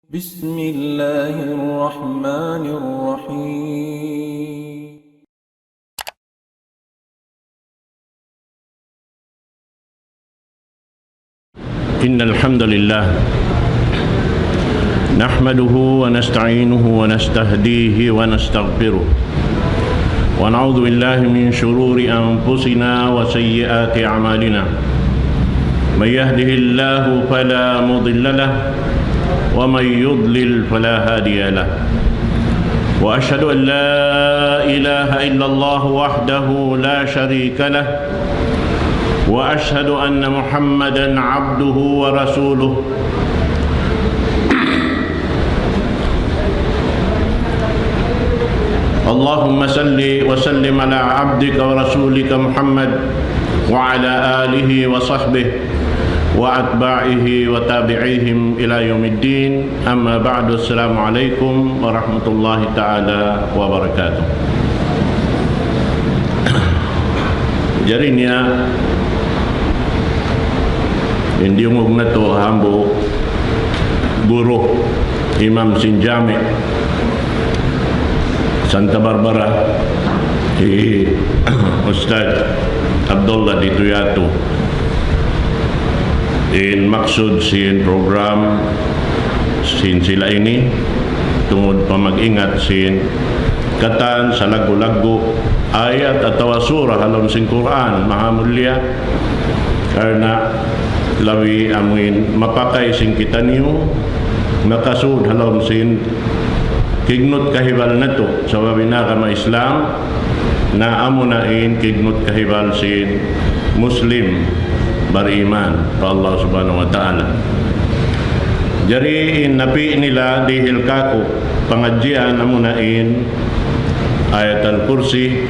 بسم الله الرحمن الرحيم. إن الحمد لله نحمده ونستعينه ونستهديه ونستغفره ونعوذ بالله من شرور أنفسنا وسيئات أعمالنا. من يهده الله فلا مضل له ومن يضلل فلا هادي له. وأشهد أن لا إله إلا الله وحده لا شريك له وأشهد أن محمدًا عبده ورسوله. اللهم صل وسلم على عبدك ورسولك محمد وعلى آله وصحبه وأتباعه وتابعيهم إلى يوم الدين. أما بعد. السلام عليكم ورحمة الله تعالى وبركاته. Jarinya hindi umug na to hambo guru Imam Sinjame Santa Barbara si Ustaz Abdullah di Tuyato in maksud sin program sin sila ini tungod pa mag-ingat sin katan sa lagu-lagu ayat atau surah halon sin Quran maha mulia karena lawi amin mapakai sin kita niyo makasud halon sin kignot kahibal na to sa wabinaka ma Islam na amunain kignot kahibal sin Muslim beriman pa Allah subhanahu wa ta'ala. Jadi napi nila dihil kaku pengajian amunain ayat al-kursi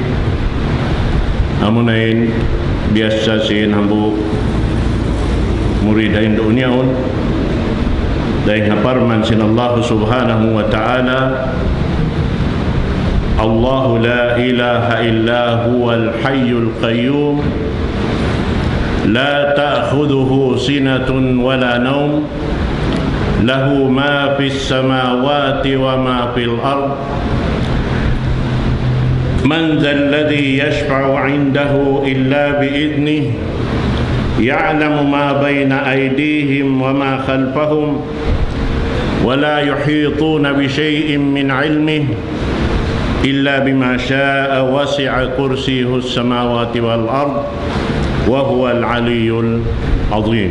amunain biasa sin hambu muridain dunyaun dahil haparman sin Allah subhanahu wa ta'ala Allahu la ilaha illa huwal hayyul qayyum لا تأخذه سنة ولا نوم له ما في السماوات وما في الأرض من ذا الذي يشفع عنده إلا بإذنه يعلم ما بين أيديهم وما خلفهم ولا يحيطون بشيء من علمه إلا بما شاء وسع كرسيه السماوات والأرض وهو العلي العظيم.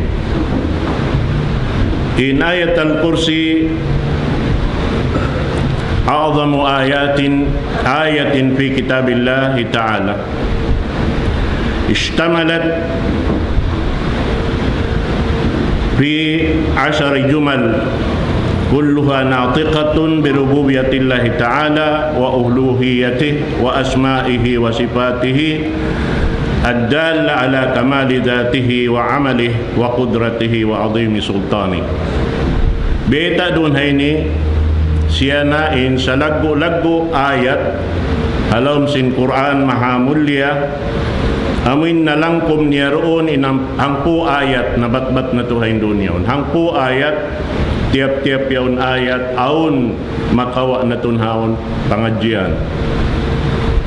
إن آية الكرسي أعظم آية في كتاب الله تعالى اشتملت في 10 جمل كلها ناطقة بربوبية الله تعالى وألوهيته وأسمائه وصفاته الدال على كمال ذاته وعمله وقدرته وعظيم سلطانه. Beta dun hayni siyanain sa lagu-lagu ayat halom sin Quran maha mulia amin nalangkom niya roon hangpu ayat na batbat na tuhain dunyaon hangpu ayat tiap-tiap yaon ayat aun makawa na tunhaon pangajian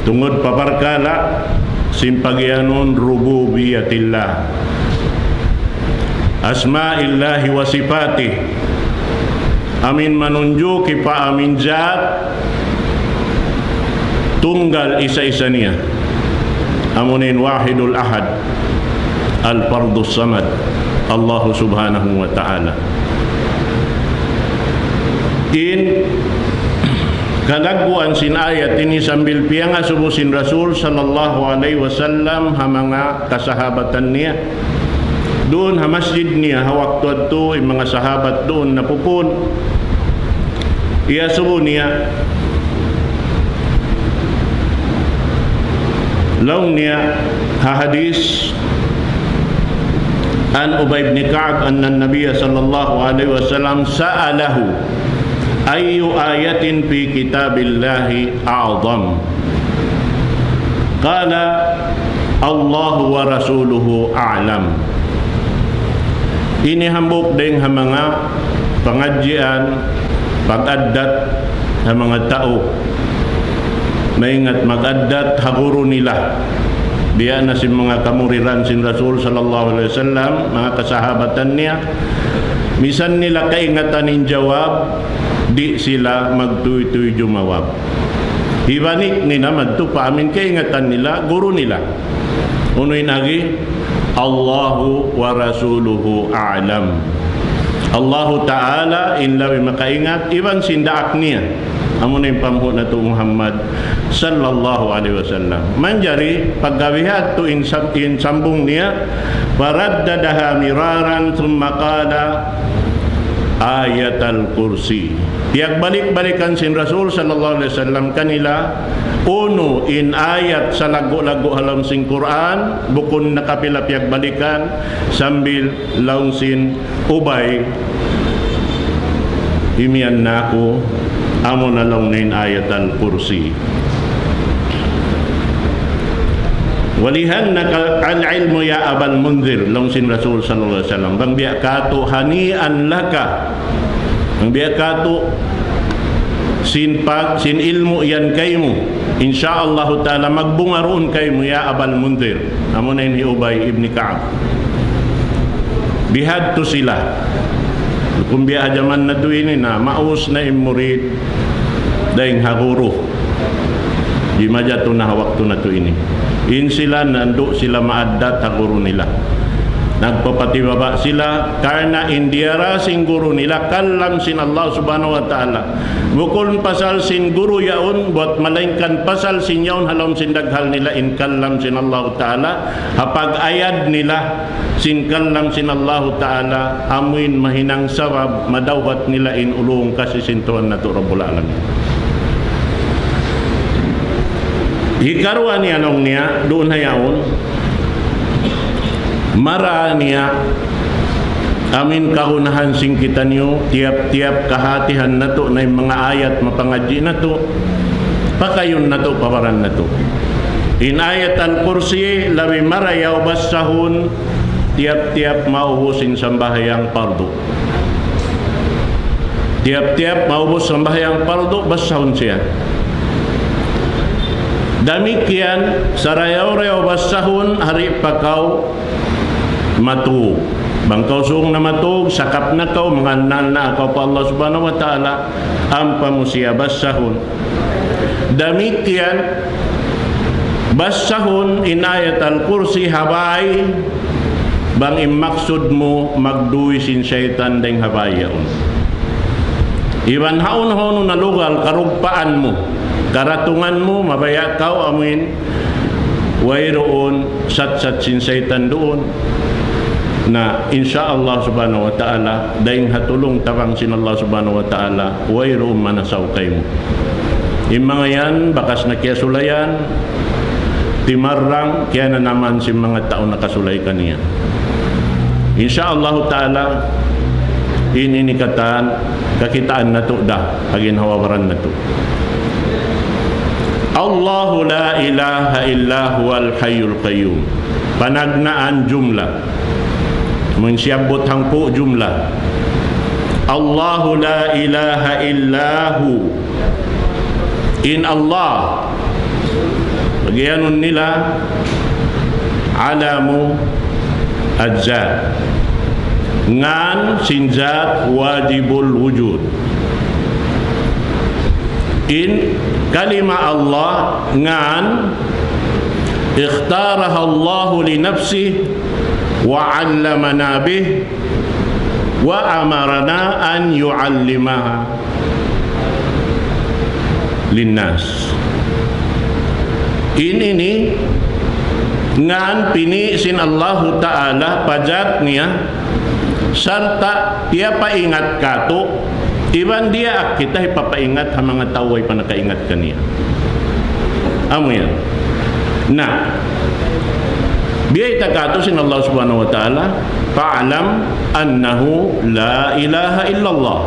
tungod paparkala simpagyanon rububiyatillah asma'illahi wa sifatih amin manunjuki pa amin zat tunggal isa-isa niya amunin wahidul ahad al-fardus samad Allah subhanahu wa ta'ala. In kalaguan sin ayat ini sambil pianga subusin Rasul sallallahu alaihi wasallam hamanga kasahabatan niya doon ha masjid niya ha waktu ito mga sahabat doon napupun iya subu niya law niya ha hadis an Ubay ibn Ka'ab anna an-nabiy sallallahu alaihi wasallam sa'alahu ayyu ayatin fi kitabillahi a'zam qala Allahu wa rasuluhu a'lam. Ini hambuk deng hamanga pangadjian, pag-addat sa mga tao. Maingat mag-addat haguro nila. Diya na si mga kamuriran sin Rasul sallallahu alaihi wasallam, mga kasahabatan niya. Misan nila kaingatan in jawab, di sila magtuy-tuy jumawab. Ibanik nila madto pa amin kaingatan nila, guru nila. Unoy nagi, Allahu wa rasuluhu a'lam. Allahu Ta'ala inlawi makaingat, iban sindaak niya. Amo na yung pamuho na to Muhammad sallallahu alaihi wasallam. Manjari paggawihat to in sambung niya, waraddadaha miraran thumma qala ayatul kursi. Tiyak balik-balikan sin Rasul sallallahu alaihi wasallam kanila uno in ayat sa lago-lago halam sing Quran bukun nakapila piyak balikan sambil laung sin ubay imian nako amo na lang nin ayat al-kursi. Walihan nakal ilmu ya abal munzir long sin Rasul sallallahu alaihi wasallam bang biya kato hanian laka bang biya kato sin ilmu yan kaymo insyaallah taala magbunga roon kaymo ya abal munzir. Amo na ni Ubay ibn Ka'ab bihad to sila kung biya ajaman na tuwini na maus na imurid daing haguro di majato na waktu na tuwini in sila nando sila maaddat haguro nila nagpapatibaba sila karena indiyara sing guru nila kalam sin Allah subhanahu wa ta'ala bukul pasal sin guru yaun buat malainkan pasal sin yaun halam sin daghal nila in kalam sin Allah ta'ala hapag ayad nila sin kalam sin Allah ta'ala amuin mahinang sawab madawat nila in ulung kasi sintuan na to Rabbul Alamin. Hikarwa niya nung niya doon hayaon mara niya amin kahunahan sing kita niyo tiap-tiap kahatihan na to na yung mga ayat mapangadji na to pakayon na to pawaran na to in ayat al-kursi lawi marayaw basahun tiap-tiap maubusin sambahayang pardo tiap-tiap maubos sambahayang pardo basahun siya. Damikian sarayaw-rayaw basahun hari pakaw matug bangkaw suong na matug sakap na kaw manganal na akaw pa Allah subhanahu wa ta'ala ang pamusiya basahun. Damikian basahun in ayat al-kursi habay bang imaksud mo magduwi sin syaitan deng habay yaon iban haon-haon na lugal karugpaan mo karatungan mo mabaya kaw amin wayroon sat-sat sin syaitan doon na insyaallah subhanahu wa ta'ala daing hatulong tabang sin Allah subhanahu wa ta'ala wayroon manasaw kayo yung mga yan bakas na kiyasulayan timarrang kaya na naman si mga tao nakasulay kaniya insyaallah ta'ala inikatan kakitaan na to da paginhawaran na to. Allahu la ilaha illa huwal hayyul qayyum panagnaan jumlah mensyabut hangku jumlah Allahu la ilaha illahu in Allah bagianun nila alamu adzat ngan sinzat wajibul wujud in kalima Allah ngan ikhtaraha Allah li nafsihi wa 'allamana bih wa amarana an yu'allimaha linnas. Ini ngan pini sin Allah Ta'ala pajat niya serta dia paingat kato iban dia kita ipapaingat ha mga tao ay panakaingat kaniya amo yan na biya itakato sin Allah subhanahu wa ta'ala fa'alam annahu la ilaha illallah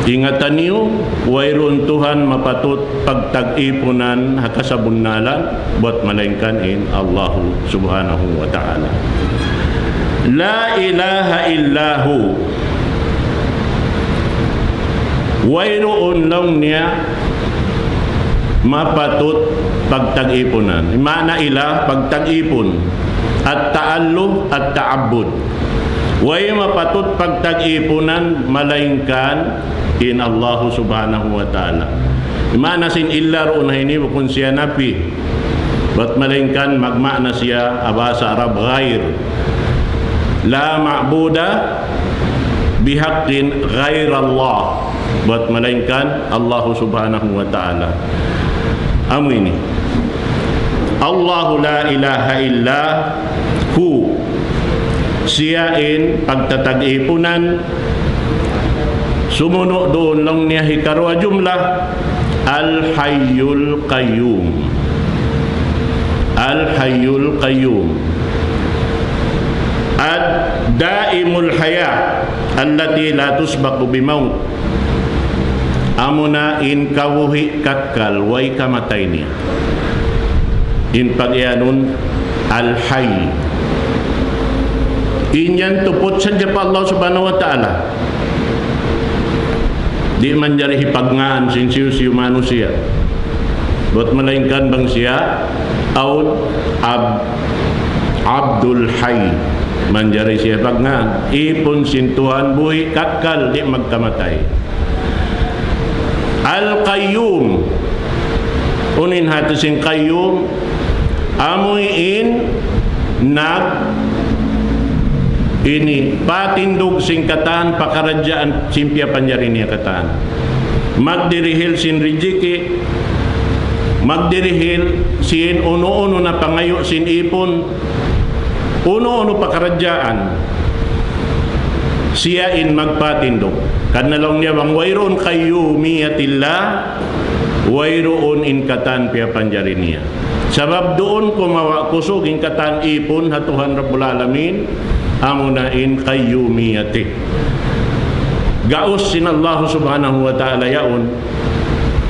ingatan niyo wayron Tuhan mapatut pagtag-ipunan hakasabunnalan buat malainkan in Allah subhanahu wa ta'ala la ilaha illahu wayroon lang niya mapatut pagtag-ipunan. Mana ila pagtag-ipon at taalluh at taabud. Way mapatut pagtag-ipunan malaingkan in Allah subhanahu wa ta'ala. Mana sin illa roon hayni kung siya napi. Bat malaingkan magmana siya abasa Arab ghair. La ma'buda bihaqqin ghair Allah. Bat malaingkan Allah subhanahu wa ta'ala. Amo ini Allahu la ilaha illa hu, siyain pagtatag-ipunan sumuno doon lang niya hikarwa jumlah al-hayyul qayyum, al-hayyul qayyum ad-daimul haya allati la tusbaqu bimaut. Amuna in kawuhi kakkal way kamatay niya. In pagyanon al-hayy. Inyan tupot sa Japa Allah subhanahu wa ta'ala. Di man jari hipagngaan sinsiyo manusia. Buat melainkan bang siya aun Abdul Hayy. Manjari siya pagnggaan. Ipon sintuhan buhi kakkal di magkamatay. Al-Qayyum, unin hati sing Qayyum, amuin nag ini patindog sing kataan pakarajaan simpya panjari niya kataan. Magdirihil sin rijiki, magdirihil sin uno-uno na pangayo sin ipon, uno-uno pakarajaan. Siya in magpatindog. Kanalong niya bang wayroon qayyumiyatillah, wayroon in katan piya panjari niya. Sabab doon kumawa kusog in katan ipon hatuhan Rabbul Alamin, amuna in qayyumiyati. Gaus sin Allah subhanahu wa ta'ala yaon.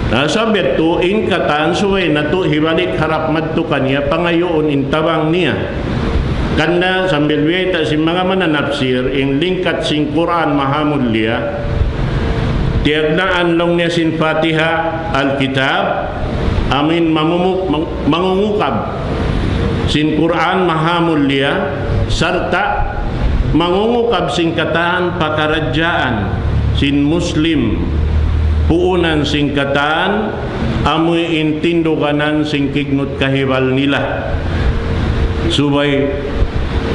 Nasabit to in katan suway na to hibalik harap madto kanya pangayoon in tabang niya. Kanda sambil weta si mga mananapsir ing lingkat sing Quran mahamudliya tiagnaan long niya sin Fatiha al-Kitab amin mangungukab sin Quran mahamudliya sarta mangungukab sing kataan pakarajaan sin Muslim puunan sing kataan amoy intindukanan sing kignut kahibal nila subay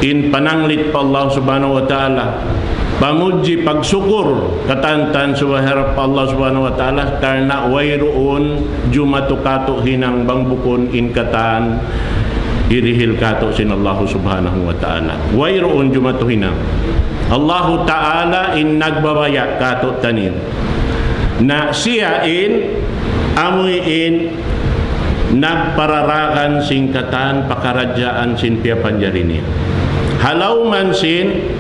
in pananglit pa Allah subhanahu wa ta'ala pamuji pagsukur katantan subaharap pa Allah subhanahu wa ta'ala karena wayroon jumatukato hinang bangbukon in katan irihil kato sin Allah subhanahu wa ta'ala wayroon jumatu hinang Allah ta'ala in nagbabaya kato tanin na siya in amoy in nagpararakan singkatan pakarajaan sin piya panjari niya. Halaw man sin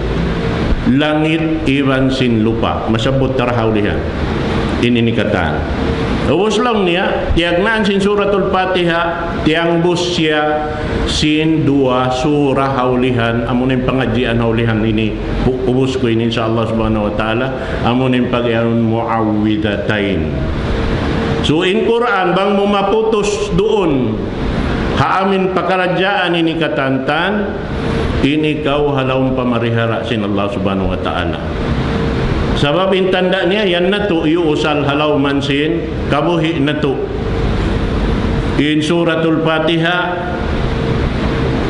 langit iwan sin lupa. Masabot tarahawlihan. Ininikatan. Ubus lang niya, tiagnaan sin suratul Fatiha, tiang bus siya sin dua surah haulihan, amunin pengajian haulihan ini, ubus ko ini insyaAllah subhanahu wa ta'ala, amunin pag-ianun mu'awwidatain. So in Quran bang mumaputos doon haamin pakarajaan ini katantan ini kau halawang pamarihara sin Allah subhanahu wa ta'ala. Sabab in tanda niya yan na to iusal halaw mansin kabuhi na to in suratul Fatiha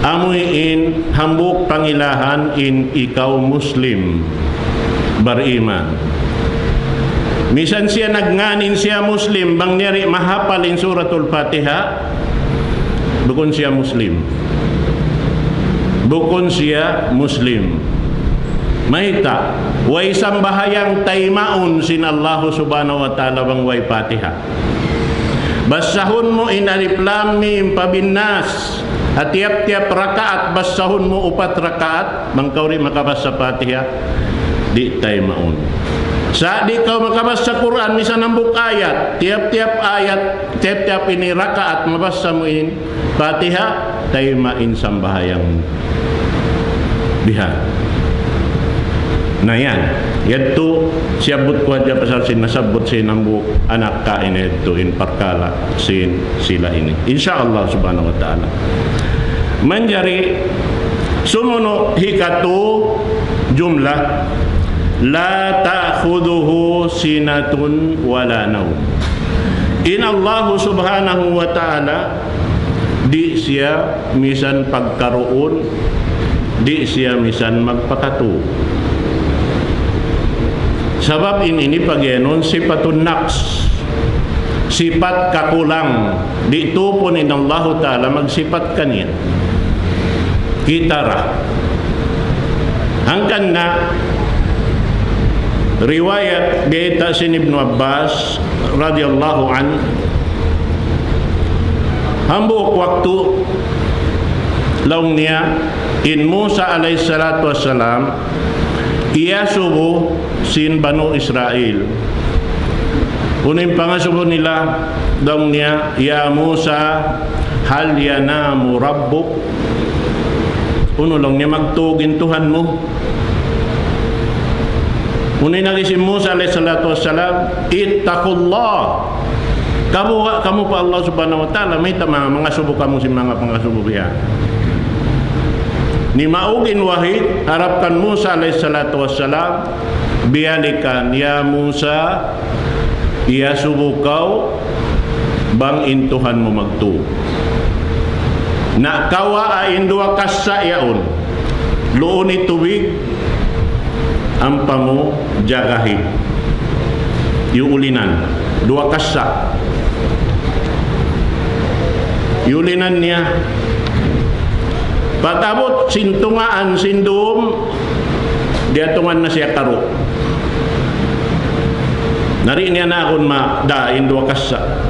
amoy in hambuk pangilahan in ikaw Muslim bariman. Misan siya nagnganin siya Muslim bang niyari mahapal in suratul Fatiha bukon siya Muslim, bukon siya Muslim. Mahita way sambahayang taymaun sin Allah subhanahu wa ta'ala bang way Fatiha. Basahun mo in alif lam mim pabinnas at tiap-tiap rakaat basahun mo upat rakaat bangkaw rin makabasa Fatiha di taymaun. Sa di kau makabasa Quran misan nambuk ayat tiap-tiap ini rakaat mabasa mo in Fatiha taymain sambahayang bihan. na yan. Yadto siyabot ko adya pasal sin nasabot sin ambu anak kain yadto in parkala sin sila ini. Insyaallah subhanahu wa ta'ala. Manjari sumuno hikatu jumlah la ta'khudhuhu sinatun wala naum. In Allah subhanahu wa ta'ala di siya misan pagkaroon, di siya misan magpakatu. Sabab ini pagyanon sifatun naqs, sifat kakulang. Dito po ni Allah Ta'ala magsifat kaniya. Kitara. Hangkan na riwayat beta sin Ibn Abbas radhiyallahu an hambuk waktu laung niya in Musa alaihi salatu wassalam iya subuh sin Banu Israel. Unin pangasubo nila daw niya, ya Musa hal yanamu rabbuk. Uno lang niya magtugin Tuhan mo. Unin lagi si Musa alaihi salatu wassalam, ittaqullah. Kamu pa Allah subhanahu wa ta'ala may tama mga subo kamu si mga pangasubo biya. Ni maugin wahid harapkan Musa alaihi salatu wassalam bialikan ya Musa iya subuh kau bang intuhan mo magtu na kawa ain dua kasa yaun luuni tubig ampa mo jagahi yuulinan dua kasa yuulinan niya patabot sintungaan sindum dia tungan na siya karo. Nari niya na akong madain dua kasa.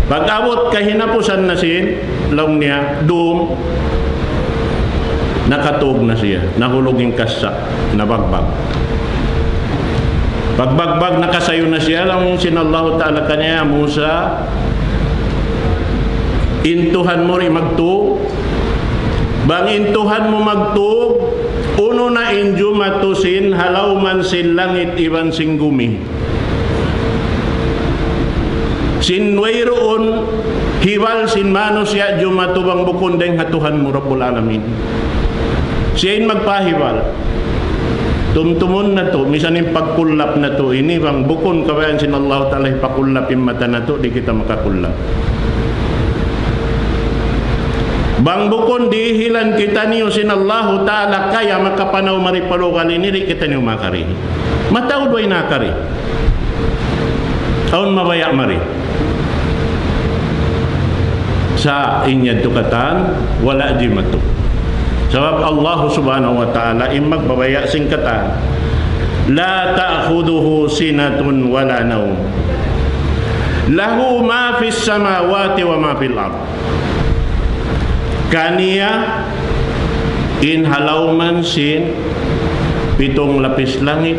Pag-abot kahinapusan na sin laung niya dum nakatug na siya, nahuloging kasa, nabagbag. Pagbagbag nakasayo na siya laung sinallahu ta'ala kanya Musa intuhan mo rin magtug. Bang intuhan mo magtug, uno na injo matusin halaw man sin langit iban sing gumi. Sin wayroon hiwal sin manos ya jumatubang bukon deng hatuhan mo Rabbul Alamin. Siyain magpahiwal. Tumtumun na to, misan yung pagkulap na to, ini bang bukon kawayan sin Allah Ta'ala ipakulap yung mata na to, di kita makakulap. Bang bukon dihilan kita niyo sin Allah Ta'ala kaya makapanaw maripalukal ini kita niyo makari. Mataod way nakari. Taon mabaya mari. Sa inyad tukatan wala di matu. Sebab Allah Subhanahu wa Ta'ala imag babaya sing katan. La ta'khuduhu sinatun wala naum. Lahu ma fis samawati wa ma fil ard. Kaniya in halauman sin pitong lapis langit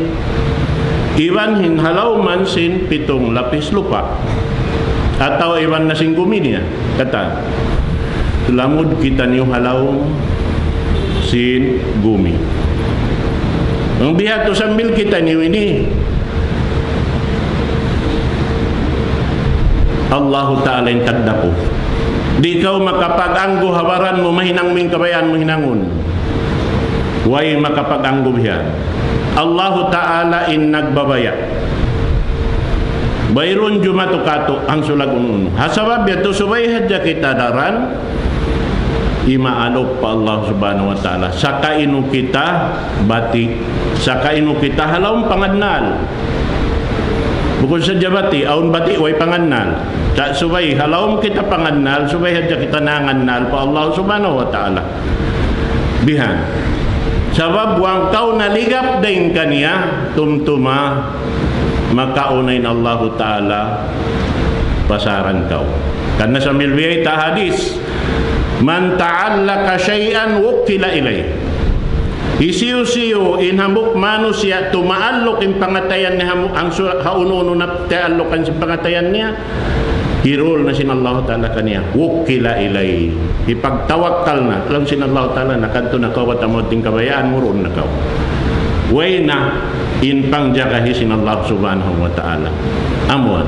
iwan hin halauman sin pitong lapis lupa atau iwan na sing gumi niya kata lamud kita niyo halaw sin gumi ang bihat to sambil kita niyo ini Allah Ta'ala yung tagdapo. Di kau makapag-anggo hawaran mo mahinang ming kabayan mo hinangon. Way makapag-anggo biya. Allah Ta'ala in nagbabaya. Bayron jumatukato ang sulag unun. Hasabab yato subay hadya kita daran imaalop pa Allah Subhanahu wa Ta'ala. Sakainu kita bati. Sakainu kita halawang pangadnal. Bukod sa jabati, aun bati, way panganal. Tak subay, halawang kita panganal, subay hadya kita nanganal pa Allah Subhanahu wa Ta'ala. Bihan. Sabab, wang kau naligap din kaniya, tumtuma, makaunain Allah Ta'ala, pasaran kau. Karena sambil biyay ta hadis, man ta'allaka syai'an wukila ilay. Isiyo-siyo inhamuk manusia tumaallok in pangatayan niya ang hauno-uno na taallokan sa pangatayan niya hirol na sin Allah Ta'ala kaniya wukila ilay ipagtawakkal na alam sin Allah Ta'ala na kanto na kawat amoting kabayaan muroon na kaw Wayna in pangjakahisin Allah subhanahu wa ta'ala. Amuan.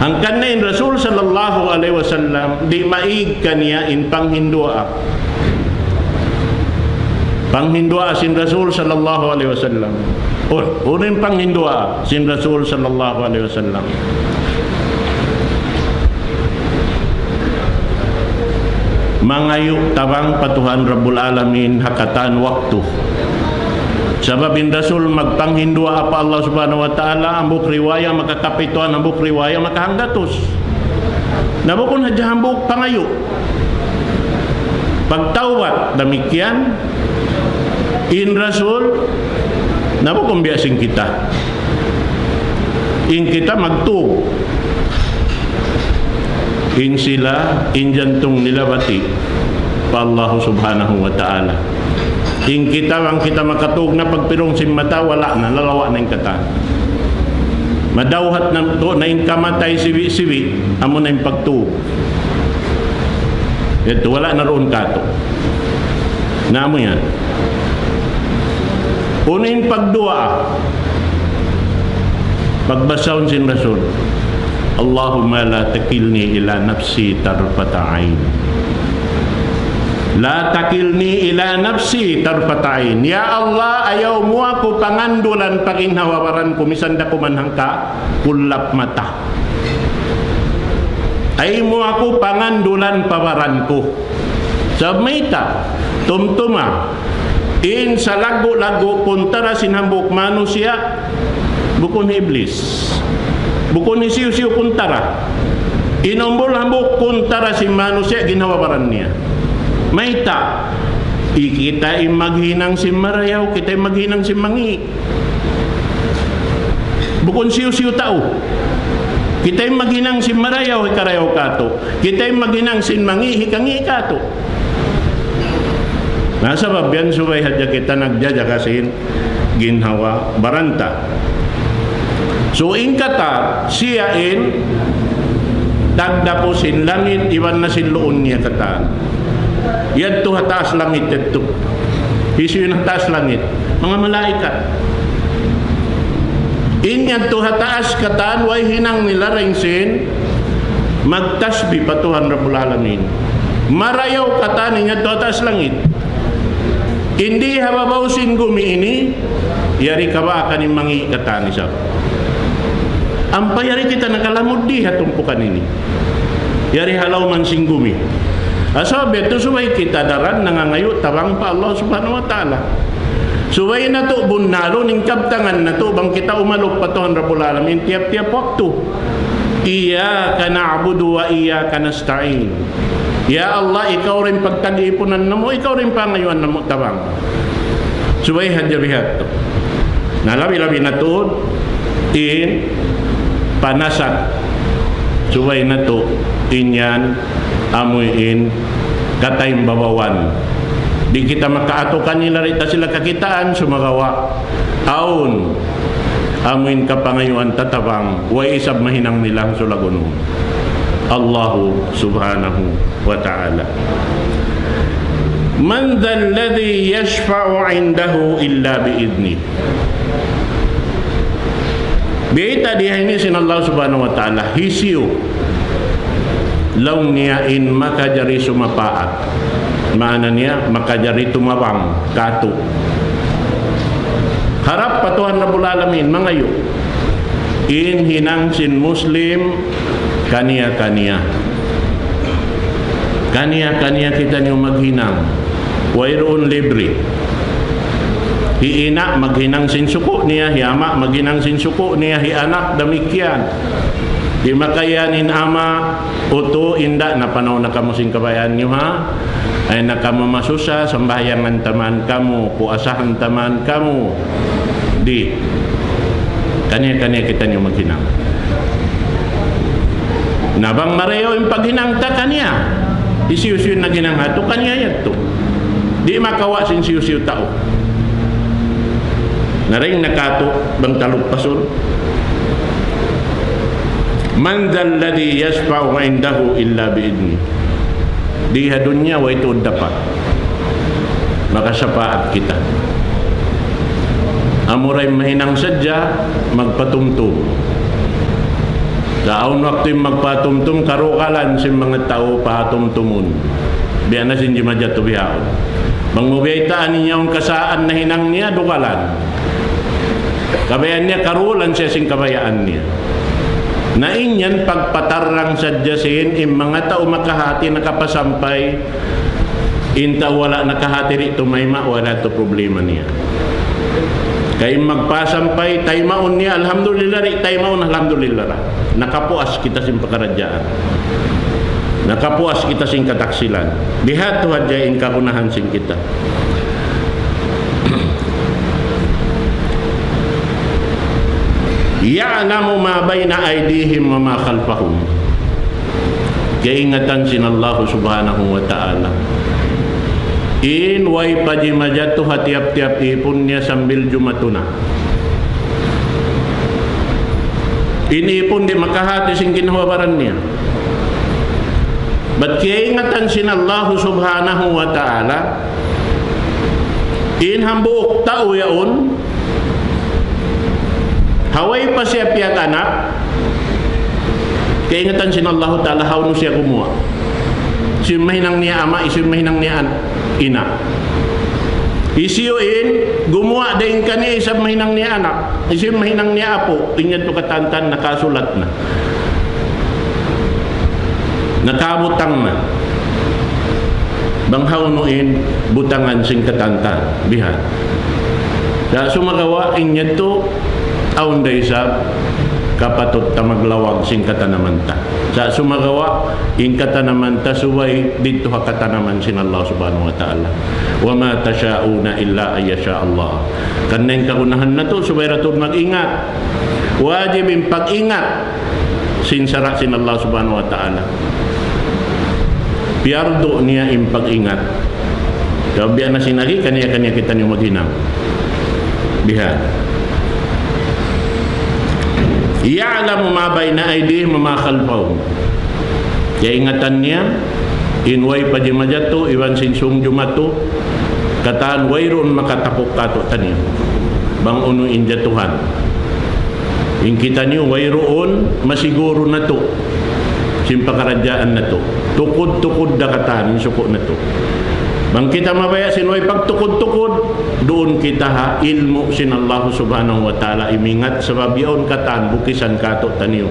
Ang kanain Rasul sallallahu alaihi wasallam di maig kaniya in panghindua. Panghindua sin Rasul sallallahu alaihi wasallam. Unin panghindua sin Rasul sallallahu alaihi wasallam. Mangayu tabang patuhan Rabbul Alamin hakatan waktu. Sababin Rasul magpanghindua apa Allah subhanahu wa ta'ala, ambuk riwaya makakapituan, ambuk riwaya makahanggatos. Nabukon hadya hambuk pangayu. Pagtawat demikian, in Rasul, nabukon biasing kita. In kita magtug. In sila, in jantung nila bati pa Allah subhanahu wa ta'ala. In kita ang kita makatug na pagpirong simata, wala na, lalawa na yung kata. Madawhat na to na yung kamatay siwi-siwi, amo na yung pagtug. Ito, wala na roon kato. Naamo yan. Unin pagdua, pagbasawon sin Rasul, Allahumma la takilni ila nafsi tarfata ain. La takilni ila nafsi tarfatain. Ya Allah, ayaw mo ako pangandulan paginhawawaran ko, misanda ko manhangka kulap mata. Ayaw mo ako pangandulan pawaran ko. Sabmaita, tumtuma, in sa lago-lago kuntara sinhambok manusia, bukon iblis. Bukon ni siyo-siyo kuntara. Inombol hambok kuntara si manusia, ginawawaran niya. Maita, kita maghinang si marayaw, kita maghinang si mangi. Bukon siyo-siyo tao. Kita maghinang si marayaw, hikarayaw kato. Kita maghinang si mangi, hikangi kato. Nasa babyan subay hadya kita nagjaja kasin ginhawa baranta. So in kata, siyain, dagdapusin langit, iwan na siluon niya kata. Yan to hataas langit ito. Isu yung hataas langit. Mga malaikat. Inyan to hataas kataan, way hinang nila ringsin, magtasbi patuhan Rabbul Alamin. Marayaw kataan niya to hataas langit. Hindi hababawsin gumi ini, yari ka ba akan yung mangi kataan isa. Ang payari kita nakalamod di hatumpukan ini. Yari halaw man singgumi. Asabi ito suway kita daran nangangayo tabang pa Allah subhanahu wa ta'ala. Suway na to bunalo ning kabtangan na to bang kita umalok patuhan Rabbul Alamin tiap-tiap waktu. Iyyaka na'budu wa iyyaka nasta'in. Ya Allah, ikaw rin pagtag-ipunan na mo, ikaw rin pangayuan na mo tabang. Suway hadya-bihat to. Nalabi-labi na to in panasat. Suway na to inyan amuin katayong babawan. Di kita makaatukan nila rita sila kakitaan sumagawa. Aun amuin kapangayuan tatabang way isab mahinang nilang sulagunong. Allahu subhanahu wa ta'ala. Man dhal ladhi yashfa'u 'indahu illa bi'idni. Biita diha ini sin Allah subhanahu wa ta'ala hisiyo law niya in makajari sumapaat. Maana niya makajari tumawang kato. Harap patuhan Rabbul Alamin mangayo. In hinang sin Muslim kaniya-kaniya. Kaniya-kaniya kita niyo maghinang. Wayroon libre. Hiina maghinang sin suko niya, hiama maghinang sin suko niya, hianak damikyan. Di makayanin ama uto inda na panahon na kamusing kabayan nyo ha ay nakamamasusa sambayangan taman kamu puasahan taman kamu di kanya-kanya kita nyo maghinang nabang marayo yung paghinang ta kanya isiyo-siyo na ginang hato kanya yato di makawa sin siyo-siyo tao naring nakato bang talugpason. Man dhal ladhi yashfa'u 'indahu illa bi'idni. Di dunya wa itu dapat. Maka syafaat kita. Amuray mahinang sadya, magpatumtum. Daon waktu magpatumtum, karukalan si mga tao patumtumun. Biya na sinji madya tubihaon. Mangmubiyaitaan niya ang kasaan na hinang niya, dukalan. Kabayan niya, karulan siya sing kabayaan niya. Na inyan pagpatarang sadya sin, mga tao makahati nakapasampay, inta wala nakahati rito may wala to problema niya. Kaya magpasampay, tayo maun niya, alhamdulillah, tayo maun, alhamdulillah. Nakapuas kita sin pakaradyaan. Nakapuas kita sin kataksilan. Bihat to hadyain kakunahan sin kita. Ya'lamu ma bayna aydihim wa ma khalfahum. Kaingatan sin Allah subhanahu wa ta'ala. In way pajimajatu hatiap-tiap ipun niya sambil jumatuna. Ini pun di makahati sing kinhawabaran niya. Ba't kaingatan sin Allah subhanahu wa ta'ala, in hambuok tao yaon, haway pa siya piyak anak, kaingatan sin Allah ta'ala haunu siya kumuha. Isimahinang niya ama, isimahinang niya ina. Isiyuin, gumawa din ka niya isang mahinang niya anak, isimahinang niya apo, inyan to katantan, nakasulat na. Nakabutang na. Banghaunuin, butangan sing katantan, bihan. Sa sumagawa, inyan to, aunday sab, kapatot ta maglawag sing katanamanta. Sa sumagawa, in katanamanta suway dito ha katanaman sin Allah subhanahu wa ta'ala. Wa ma tasyauna illa ayyasha Allah. Kaneng kagunahan na to, suway ratod mag-ingat. Wajib yung pag-ingat sin sara sin Allah subhanahu wa ta'ala. Piardo niya yung pag-ingat. Kabiyan na sinagi, kaniya-kaniya kita niyo maghinang. Bihan. Ya'lamu ma bayna aydihim wa ma khalfahum. Kaya ingatan niya, inway pa jimajatu, iwan sinsung jumatu, kataan wayron makatakok kato taniyo. Bang uno injatuhan. In kita niyo, wayroon, masiguro na to. Simpakaradyaan na to. Tukod-tukod da kataan, suko na to. Bang kita mabaya sinway pagtukod-tukod, doon kita ha ilmu sin Allah subhanahu wa ta'ala imingat sabab yaon katan bukisan kato taniyo.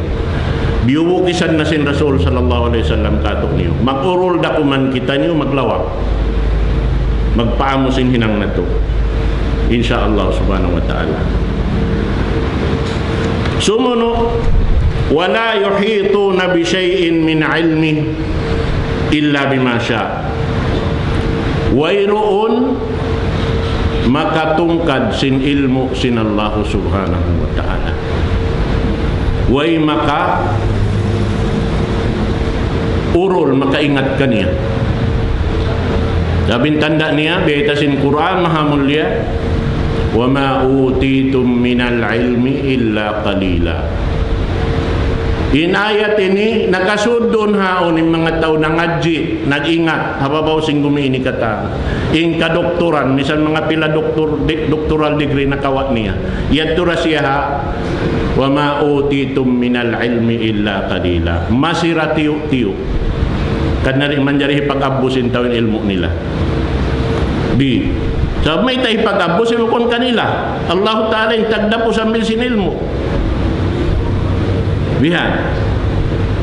Biubukisan na sin Rasul sallallahu alaihi wasallam kato niyo. Magurol da kuman kita niyo maglawak. Magpaamo sin hinang na to. Insyaallah subhanahu wa ta'ala. Sumuno, wala yuhituna bi syai'in min ilmi illa bima syaa. Wayroon makatungkad sin ilmu sin Allah subhanahu wa ta'ala. Way maka urol makaingat ka niya. Sabing tanda niya, beta sin Quran mahamulya, wa ma utitum minal ilmi illa qalila. Inayat ini nakasudon haon ng mga tao na ngadji, nag-ingat, hababaw sing gumiini kata. In kadoktoran, misan mga pila doktoral degree na kawat niya. Yadtura siya ha, wa ma utitum minal ilmi illa qalila. Masira tiyo-tiyo. Kanari manjari pag-abusin tawin ilmu nila. Di. So may tayo pag-abusin mo kon kanila. Allah Ta'ala yung tagda po sambil sin ilmu. Bihan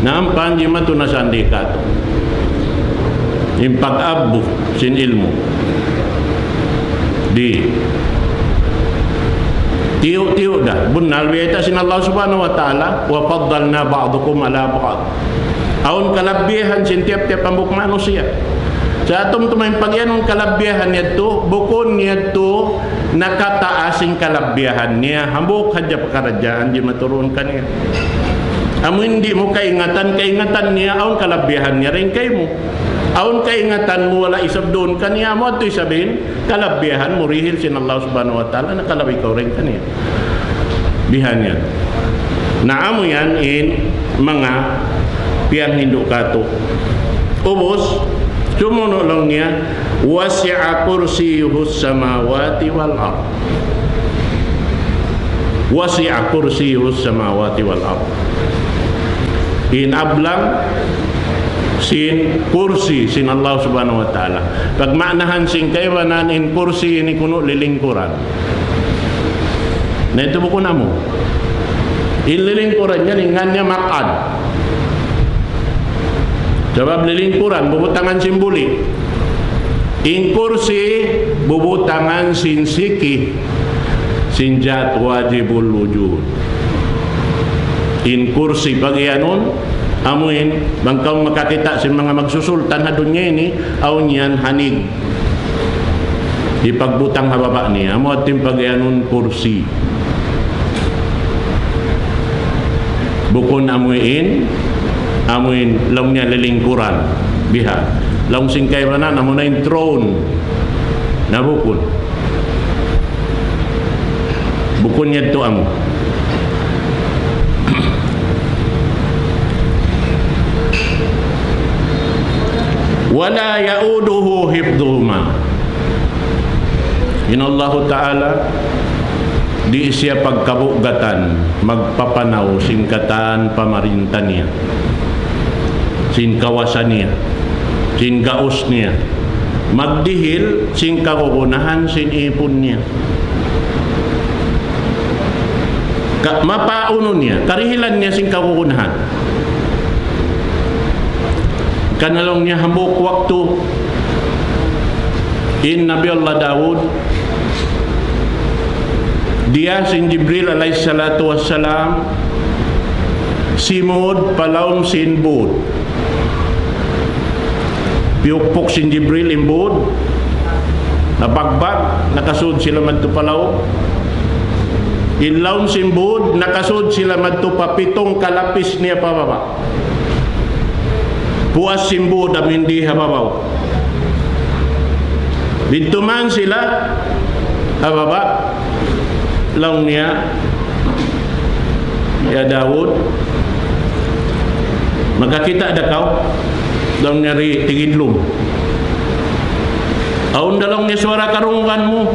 na ang panjima to nasandi ka to yung pag-abu sin ilmu di tiyo-tiyo da bunal wiyata sin Allah subhanahu wa ta'ala wa faddalna ba'dukum ala ba'd aun kalabihan sin tiap-tiap ambuk manusia sa atom tumayong pagyanong kalabihan niya to bukon niya to nakataasing kalabihan niya hambuk hadya pakaradyaan di maturuan ka niya. Amo hindi mo kaingatan niya, aun kalabihan niya rin kay mo. Aun kaingatan mo, wala isab doon kaniya mo, at sabihin, kalabihan mo, rihil sin Allah subhanahu wa ta'ala, nakalabi ka rin kaniya. Bihan yan. Naamo yan in mga piyang hindu kato. Ubos, sumuno lang niya, wasi'a kursiyuhus samawati wal ard. wasi'a kursiyus samawati wal ard. Inablang sin kursi sin Allah subhanahu wa ta'ala. Pagmaknahan sin kaywanan in kursi ini kuno lilingkuran. Na ito buko na mo. Ililingkuran niya, lingannya makad. Sebab lilingkuran, bubutangan simbuli. In kursi, bubutangan sin siki. Sinjat wajibul wujud. In kursi bagyanon, amuin bangkang makakita sin mga magsusultan na dunya ini, aw niyan hanig. Ipagbutang hababa niya, amo ating bagyanon kursi. Bukon amuin long niya lilingkuran biha. Long singkay ranan amo na yung throne na bukon. Bukon niya ito amo. Wala yauduhu hifdhuhuma. Inallahu ta'ala di siya pagkabugatan magpapanaw singkatan pamarintan niya, sin kawasan niya, sin gaus niya, magdihil sin kakukunahan sin ipon niya, mapauno niya, karihilan niya sin kakukunahan. Kanalong niya hambuk waktu in Nabi Allah Daud, dia sin Jibril alaihi salatu wassalam simud palaum sin bud, piupok sin Jibril imbud napagbag nakasud sila madto palaw, inlaum sin bud nakasud sila madto papitong kalapis niya pababa, puas sin bud amindi hababaw, bintuman sila hababa laung niya ya Daud magkakita ada kau laung niya ri tigidlum aun dalong niya suara karungan mo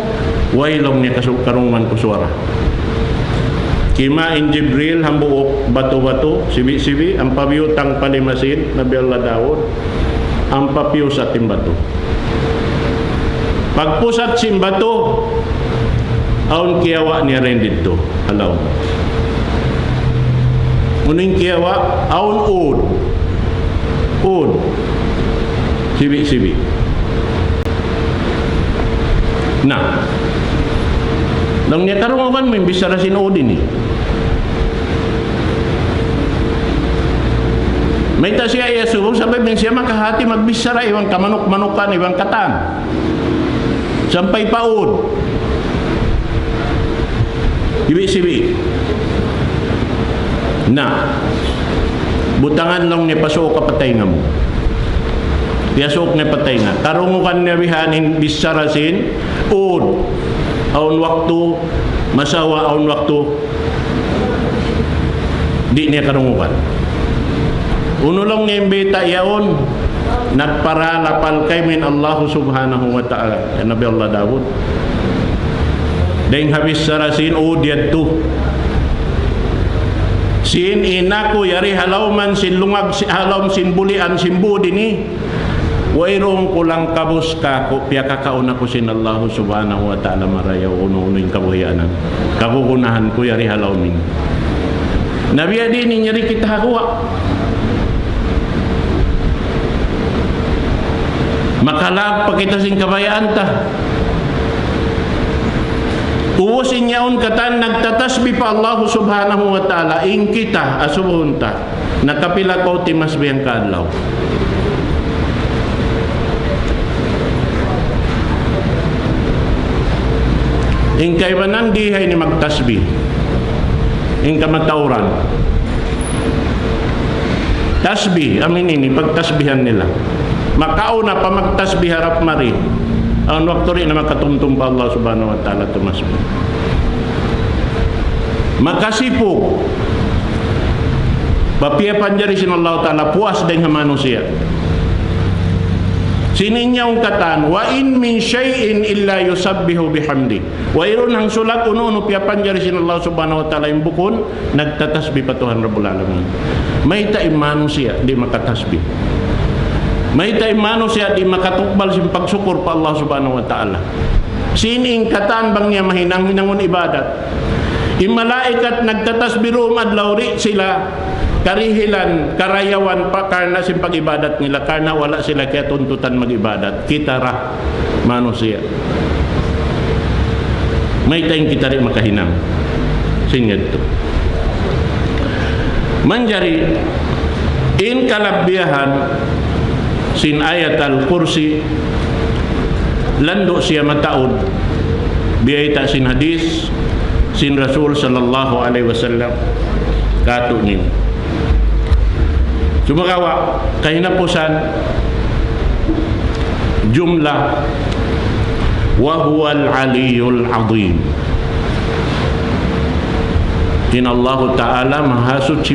way laung niya karungan ko suara kima in Jibril hambuok batu-batu sibi-sibi ang pabiyutang palimasin Nabi Allah Daud ang papiyo sa timbatu pagpusat simbatu aun kiyawa niya rin dito alaw uning kiyawa aun ud sibi-sibi na lang niya karungan mo imbis na sinuod ini may ta siya iasubong sabay min siya makahati magbisara iwang kamanok-manukan iwang katan sampay paud sibi-sibi na butangan lang ni pasok kapatay nga mo yasok ni patay nga karungukan niya bihanin bisarasin ud aun waktu masawa aun waktu di niya karungukan unulong niya imbita yaon nagparalapal kay min Allah subhanahu wa ta'ala ya Nabi Allah Daud dahing habis sarasin udiyad tu sin inaku yari halauman sin lungag halaum sin bulian sin budi ni wairong kulang kabus ka ko piya kakauna ko sin Allah subhanahu wa ta'ala marayaw uno yung kabuhianan kakukunahan ko yari halaumin Nabi adi ni nyari kita hakuha makalap pa kita sin kabayaan ta uwusin niyaon katan nagtatasbih pa Allah subhanahu wa ta'ala ing kita asubuhon ta nakapila ko timas biyang kadlaw ing kaybanan dihay ni magtasbih ing kamatauran tasbih amin ini pagtasbihan nila makauna pa magtasbih harap mari ang waktu rin na makatumtum pa Allah subhanahu wa ta'ala tumasbih makasipog papiya panjari sin Allah ta'ala puas dengan manusia Sininyong katan, wa in min syai'in illa yusabbihu bihamdi. Wa irun hang sulat uno piapan jari sin Allah subhanahu wa ta'ala yung bukon, nagtatasbih pa Tuhan Rabbul Alamin. May taim manusia di makatasbih. May taim manusia di makatukbal sin pagsyukur pa Allah subhanahu wa ta'ala. Sining katan bang niya mahinang-hinangon ibadat. Imalaikat nagtatasbih adlaw ri sila karihilan, karayawan pa karena sin pag-ibadat nila, karena wala sila kaya tuntutan mag-ibadat. Kita rah manusia. May tayong kita rin makahinang. Singad to. Manjari, in kalabbiyahan, sin ayat al-kursi, lando siya mataod, biyayta sin hadis, sin Rasul sallallahu alaihi wasallam, kato niyo. Sumakawa, kahinapusan, jumlah, wa huwal aliyul azim. In Allah Ta'ala mahasuci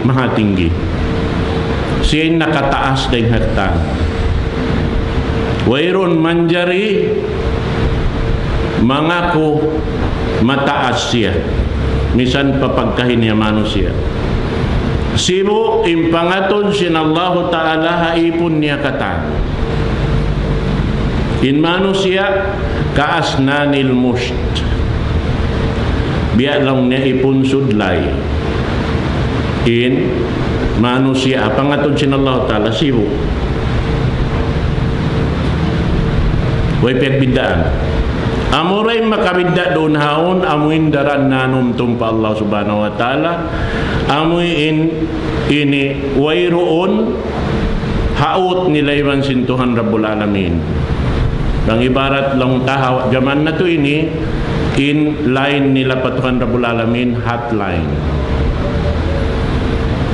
mahatinggi. Siya'y nakataas ng hagtan. Wairon manjari, mangako mataas siya. Misan papagkahin niya manusia. Sibo impangaton sin Allah Ta'ala haipon niya katan. In manusia kaasnanil musht. Biya lang niya ipon sudlay. In manusia pangaton sin Allah Ta'ala sibo. Way pagbidaan. Amuray makabidda doon haon, amuin daran nanum tumpa Allah subhanahu wa ta'ala, amuin ini wayroon haot nilayman sintuhan Rabbul Alamin. Bang ibarat lang tahaw, jaman na to ini, in line nila patuhan Rabbul Alamin, hotline.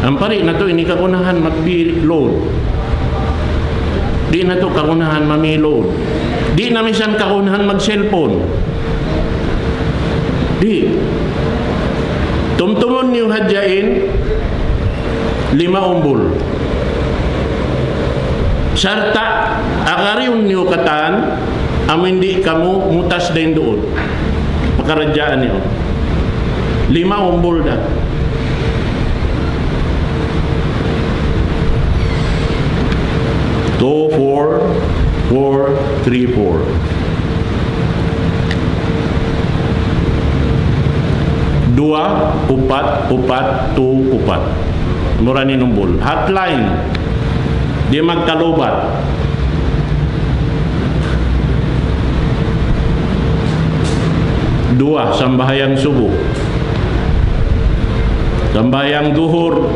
Ang pari na to ini kakunahan mag-load. Di na to kakunahan mami-load. Di na misan kaunahan mag-cellphone. Di. Tumtumon niyo hadyain 5 umbol. Sarta akariun niyo katan amin di kamu mutas din doon. Pakaradyaan niyo. 5 umbol da. Two, 4, 4, 3, 4. 2, 4, 4, 2, 4. Mura ni numbol. Hotline. Di magkalubat. Dua, sambayang subuh. Sambayang duhur.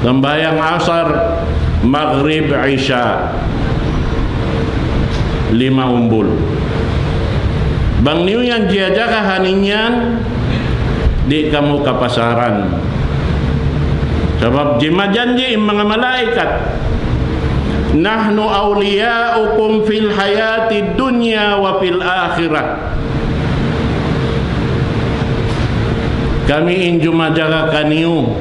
Sambayang asar. Maghrib, Isya. 5 umbul. Bang niyo yang jaja kahaninyan di kamu kapasaran. Sebab jima janji mga malaikat, nahnu awliya'ukum fil hayati dunya wa fil akhirah. Kami injuma jaga kaniu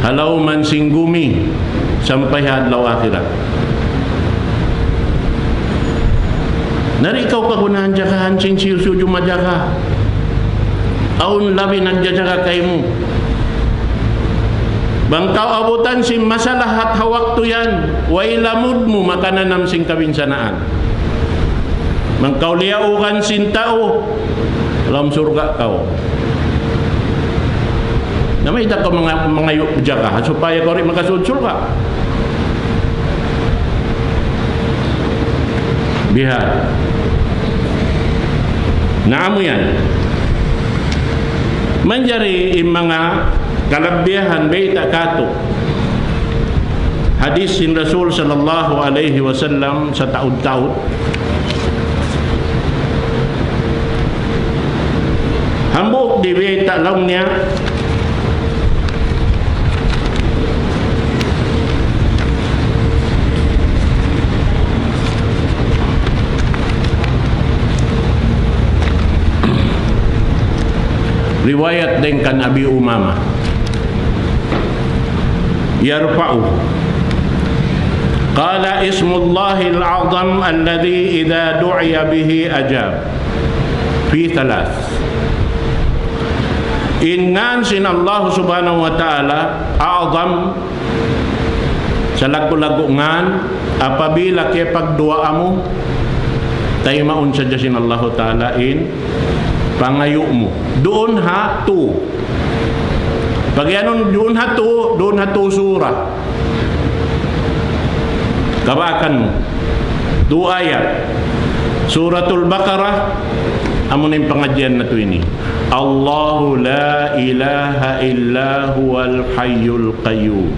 halau mansinggumi sampai hadlaw akhirat. Nari ikaw kagunahan jagahan sin siusu jumajaga. Aun labi nagjajaga kaymo. Bangkaw abutan sin masalah at hawak tu yan. Wailamud mo makananam sin kabinsanaan. Bangkaw liyaukan sin tao. Alam surga kau. Namay ita ka mga jaga supaya kau rin makasud surga. Bihar. Naamu yan. Manjari mga kalabbiyahan baita kato. Hadis sin Rasul sallallahu alaihi wasallam sa taud-taud. Hambuk di baita lang niya. Riwayat din kan Abi Umama yarfa'u Qala ismullahil a'zam alladhi idha du'iya bihi ajab. Fi thalath. Ingan sin Allah subhanahu wa ta'ala a'zam sa lagu-lagungan apabila kay pagdua mo tayo maun sa sin Allah ta'ala in pangayo mo. Doon ha to. Pag yanon doon ha to surah. Kabakan mo. 2 ayat. Suratul Baqarah amo ning pangadyan na to ini. Allahu la ilaha illa huwal hayyul qayyum.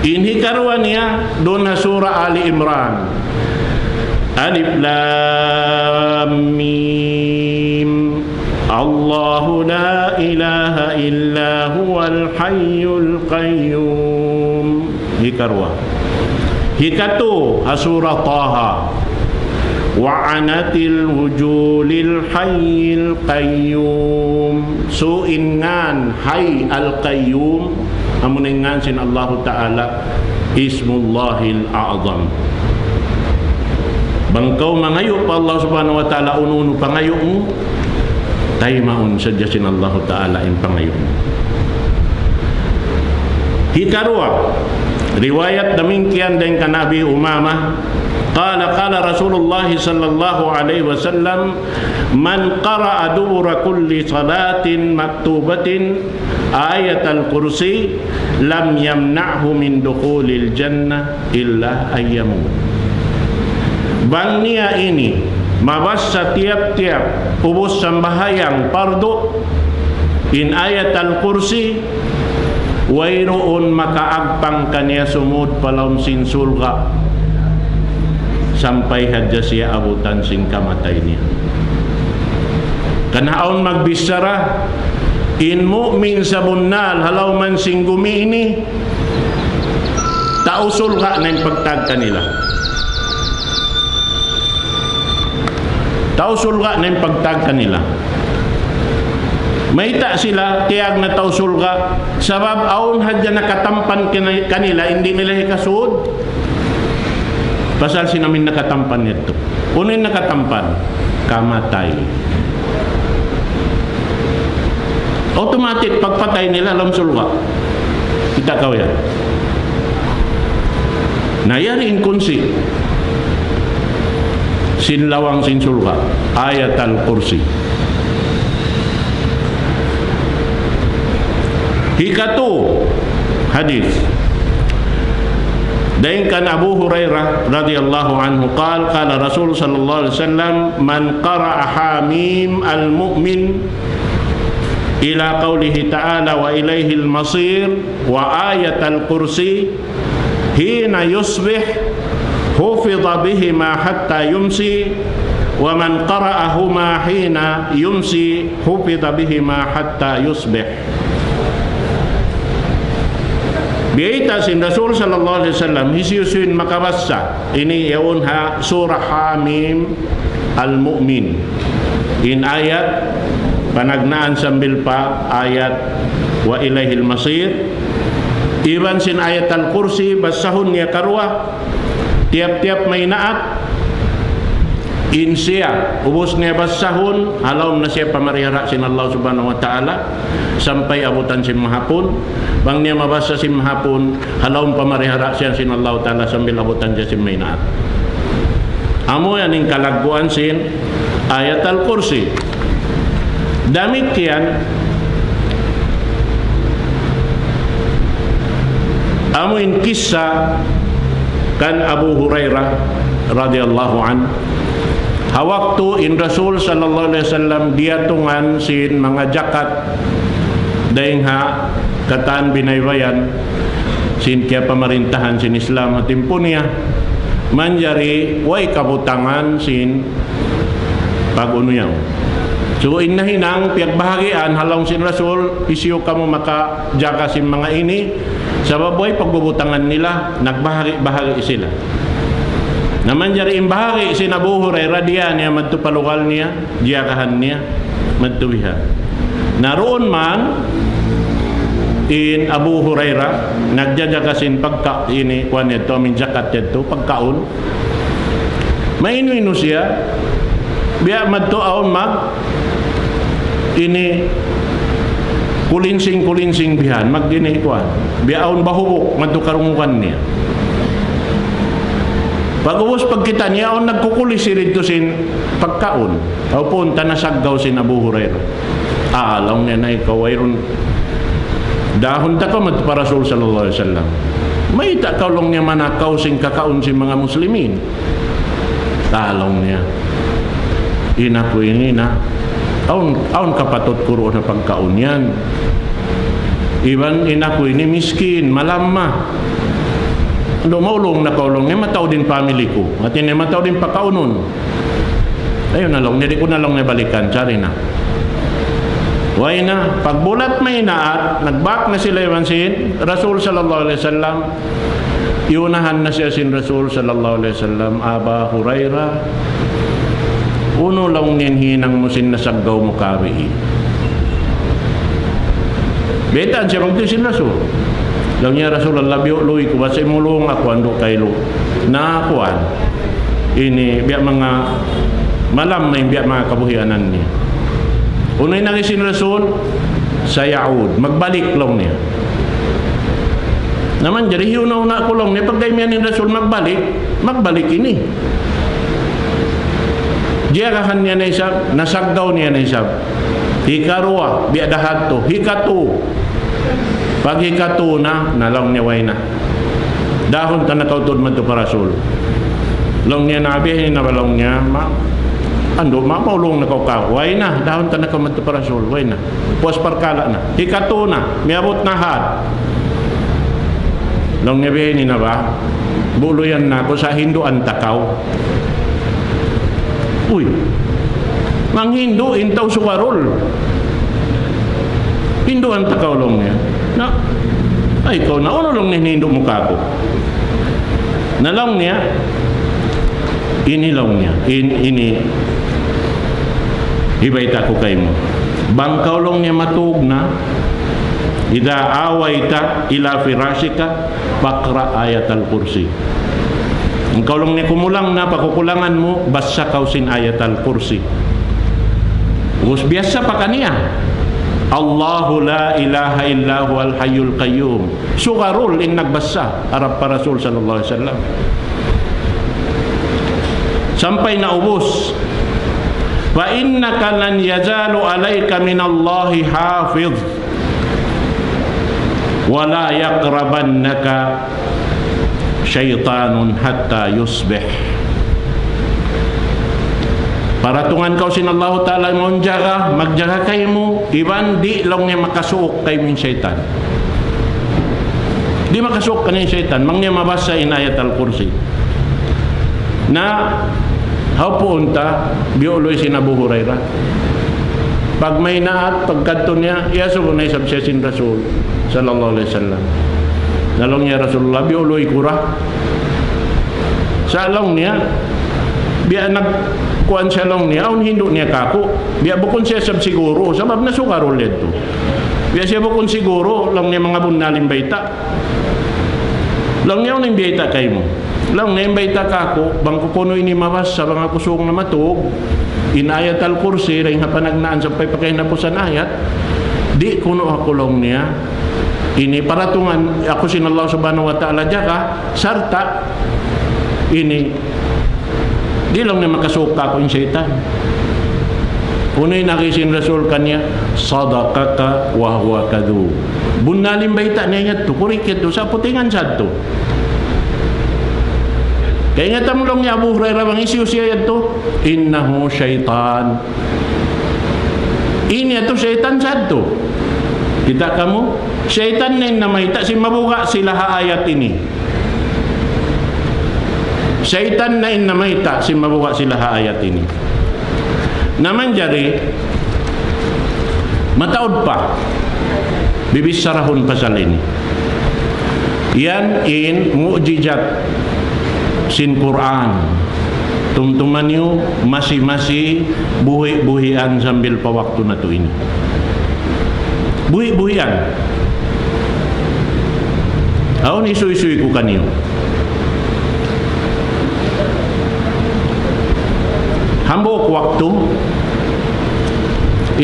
Inhi karuan niya doon na surah Ali Imran. Alif Lam Mim. Allahu la ilaha illa huwal hayyul qayyum. Hikarwa. Hikatu surah Taha. Wa'anatil wujulil hayyil qayyum. So ingan hay al qayyum amuningan sin Allah Ta'ala ismullahil a'zam. Bangkaw mangayo pa Allah Subhanahu wa Ta'ala ununo pangayo mo tayo maun sadya sin Allah Ta'ala in pangayo mo. Hikarwa riwayat damingkian den kanabi Umamah qala Rasulullah sallallahu alaihi wasallam man qara'a dubura kulli salatin maktubatin ayatal kursi lam yamna'hu min dukhulil jannah illa ayyamu. Bang niya ini mabasa tiap-tiap ubos sambahayang pardo in ayatal kursi wayroon makaagpang kanya sumud palom sin sulga sampai hadya siya abutan sing kamatay niya. Kanaon magbisara in mu'min sa bunnal halaw man sing gumiini tausul ka na yung pagtag kanila. Tausul ka na yung pagtag kanila. Maita sila tiyag na tausul ka sabab aon hadya nakatampan kanila hindi nila hikasud. Pasal sinamin nakatampan nito. Uno'y nakatampan? Kamatay. Automatic pagpatay nila alam sulwa. Kita kau yan. Nayari inkunsi. Sinlawang sin sulwa. Ayat al-kursi. Hikatu hadis. Dain kan Abu Hurairah radhiyallahu anhu qala Rasul sallallahu alaihi wasallam man qara'a hamim al-mu'min ila qawlihi ta'ala wa ilaihil masir wa ayat al-kursi hina yusbih hufidha bihima hatta yumsi wa man qara'ahuma hina yumsi hufidha bihima hatta yusbih. Biita sin Rasul sallallahu alaihi wasallam hisiyusin makabasa ini yaun ha surah Hamim al-Mu'min in ayat panagnaan sambil pa ayat wa ilaihil masir iban sin ayat al-kursi basahun niya karwa tiap-tiap may naat in siya ubos niya basahun halaw na siya pamarihara sin Allah subhanahu wa ta'ala sampai abutan sin mahapon bang niya mabasa sin mahapon halaw pamarihara siya sin Allah ta'ala sambil abutan siya sin may naat. Amo yan yung kalagbuan sin ayat al-kursi. Damikian amo in kisah kan Abu Hurairah radhiyallahu an hawaktu in Rasul sallallahu alaihi wasallam diatungan sin mga jakat daing ha kataan binaybayan sin kaya pamarintahan sin Islam hatimpo niya manjari way kabutangan sin pag-unuyaw. So inahinang piyagbahagian halong sin Rasul isyo kamo makajaka sin mga ini sa baboy pagbubutangan nila nagbahagi sila. Naman jari imbahagi sin Abu Hurairah diya niya madtupalugal niya jakahan niya madtubiha. Naroon man in Abu Hurairah nagjajakasin pagka ini kuan ito amin zakat ito pagkaon mainu-inu siya biya madtuaon mag ini kulinsing bihan mag ini kuan biyaon bahubok madto karungukan niya pag-ubos pagkita niya on nagkukulis si rito sin pagkaon o punta nasaggaw sin Abu Hurairah alaw niya na ikaw ayron dahon ta ka mat para Rasul sallallahu alaihi wasallam may takalong niya manakaw sing kakaon si mga muslimin talong niya ina ko ini na aun kapatot kuro na pagkaon yan iban ina ko ini miskin malamma ando maulong na kaulong niya mataw din family ko at ini mataw din pakaunon ayun na lang hindi ko na lang nabalikan tsari na way na pagbulat may inaat nagbak na sila iwansin Rasul sallallahu alaihi wasallam iunahan na siya sin Rasul sallallahu alaihi wasallam Aba Hurairah uno lang niyan hinang mo sin nasaggaw mo kawi betan siya magto sin Rasul lang niya Rasulullah biuloy ko basta imulong ako ando kaylo na akuan ini biya mga malam na biya mga kabuhianan niya unay nagisin Rasul sa Yaud magbalik lang niya naman jari hiunaw-una ko lang niya pagkaimian ni Rasul magbalik ini jiyagahan niya na isab nasagdaw niya na isab hikarua biadahat to hikatu pag hikatu na lang niya way na dahon ta nakautod man to para Rasul lang niya nabihin na balong niya ando maulong na way na dahon ta nakamat to para Rasul way na puas parkala na hikatu na miabot na had lang niya bihin na ba buluyan na ko sa Hinduan takaw uy mang Hindu intaw suwarol Hinduan takaw lang niya na ay ikaw na ano lang ni Hindu mukha ko nalang niya inilaw niya ini ibayta ko kay mo bangkaw lang niya matug na ida awayta ila firashika pakra ayat al-kursi ikaw lang niya kumulang na pakukulangan mo basa kausin ayat al-kursi us biasa pa kaniya Allahu la ilaha illa huwal hayyul qayyum sugarul in nagbasa Arab pa Rasul sallallahu alaihi wasallam sampai naubos wa innaka lan yazalu alayka minallahi hafiz wa la yaqrabannaka syaitanun hatta yusbih paratungan kau sin Allah Ta'ala monjaga magjaga kay mo iban di lang niya makasuok kay min syaitan di makasuok ka niya syaitan mang niya mabasa in ayat al-kursi na haupunta biuloy sin Abu Hurairah pag may naat pagkanto niya iaso ko na isab siya sin Rasul sallallahu alaihi wasallam nalong niya Rasulullah biuloy kura sa along niya biya nagkuhan siya lang niya aun Hindu niya kako biya bukon siya sab siguro sabab na sukarol ito biya siya bukon siguro lang niya mga bunalim baita lang niya uning baita kay mo lang niya baita kako bang kukuno ini mawas sa mga kusong na matug in ayat al-kursi rin nga panagnaan sa pagpakinapusan ayat di kuno ako lang niya ini paratungan ako sin Allah subhanahu wa ta'ala jaka sarta ini di lang na makasuka ko yung syaitan unay nakisin Rasul kanya sadaqaka wa huwa kadhub bunalim baita niya to kurikit to sa putingan sad to kaya nga tamulong niya Abu Hurairah bang isiyo siya to innahu syaitan ini to syaitan sad to kita kamu syaitan na namaita si mabuka sila ayat ini syaitan na innamaita si mabuka sila ayat ini naman jari mataod pa bibisarahon pasal ini yan in mu'jizat sin Quran tumtuman nyo masi-masi buhi-buhian sambil pa waktu na to ini buhi-buhian Aon isuy-suy ko kaniyo. Hambok waktu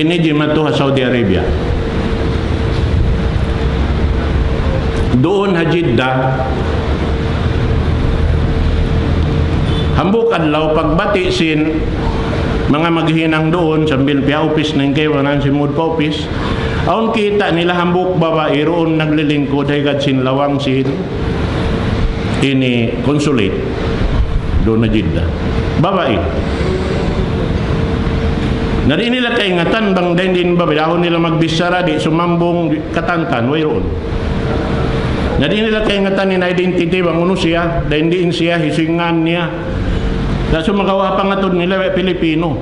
ini jimatu sa Saudi Arabia. Doon ha Jeddah, hambok adlaw pagbati sin mga maghinang doon sambil pia office nang kay wanan si mood pa office. Aon kita nila hambok babae roon naglilingkod higad sin lawang sin ini consulate doon na Jeddah. Babae. Nari nila kaingatan bang din babae dahon nila magbisara di sumambong katantan way roon. Nari nila kaingatan ni na identity bang uno siya, dahil diin siya hisingan niya. Kaso magawa pa nga nila Pilipino.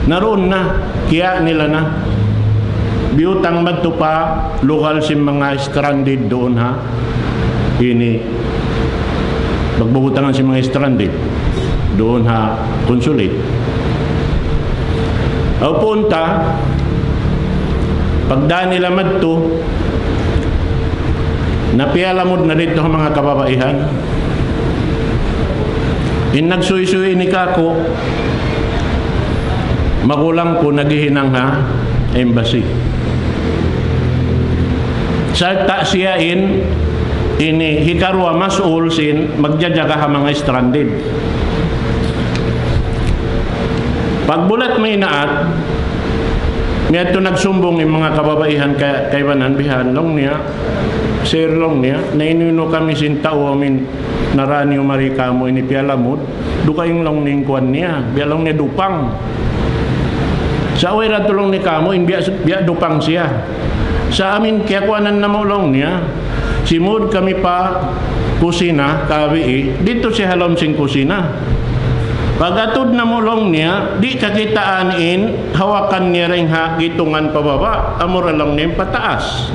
Naroon na, kaya nila na. Biutang magto pa, lokal si mga stranded doon ha. Ini, magbubutangan si mga stranded. Doon ha, consulate. O punta, pagdaan nila magto, napialamod na dito ang mga kababaihan. In nagsuy-suy ni kako, magulang ko naghihinang ha, embassy. Sa siyain, ini hikarwa masul sin magjajaga ha mga stranded. Pagbulat may naat, niya ito nagsumbong yung mga kababaihan kay Bananbihan, long niya, sir long niya, nainino kami sin tao amin, narani umarika mo ini pialamod duka yung long ning kuan niya bialong niya dupang sa away ratulong ni kamo in biya dupang siya sa amin kaya kuanan na maulong niya simud kami pa kusina kawi dito si halom sing kusina pagatod na mulong niya di kakitaan in hawakan niya ring ha gitungan pababa amura lang niya pataas.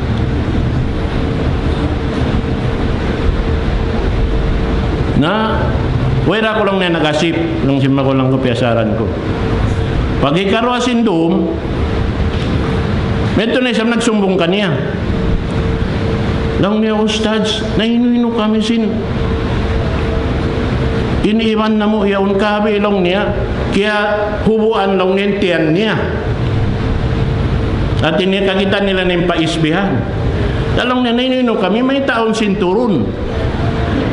Na wala ko lang na nagasip nung sima ko lang ko piyasaran ko pag ikarwasin doon medyo na isang nagsumbong kaniya lang niya ustads nahinuhino kami sin iniiwan na mo iyaon kabi lang niya kaya hubuan lang niya tiyan niya at ini kakita nila na yung paisbihan talang niya nahinuhino kami may taon sinturun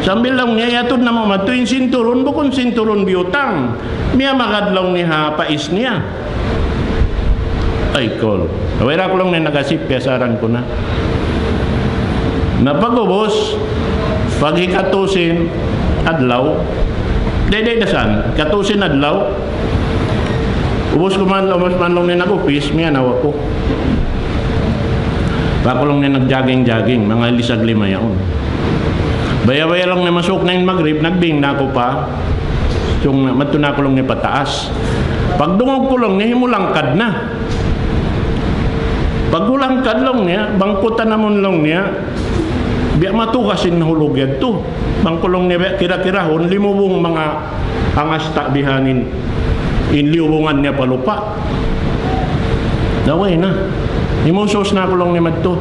sambil lang niya yatod na mga tuwing sinturon bukon sinturon biutang miya makadlaw niya pais niya ay kol nawira ko lang na nagasip piyasaran ko na napagubos pag ikatusin adlaw dede dasan katusin adlaw ubos ko man lang niya nag-office miya nawa ko bako lang niya nag-jogging mga lisag lima yaon baya-baya lang na masuk na yung magrib, nagbing na ako pa. Yung matuna ko lang niya pataas. Pag dungog ko lang niya, himulangkad na. Pag hulangkad lang niya, bangkutan naman lang niya, biya matukasin na hulog yan to. Bangkulong niya, kira-kirahon, limubong mga angasta bihanin. Inliubungan niya palupa. Daway na. Himusos na ko lang niya madto.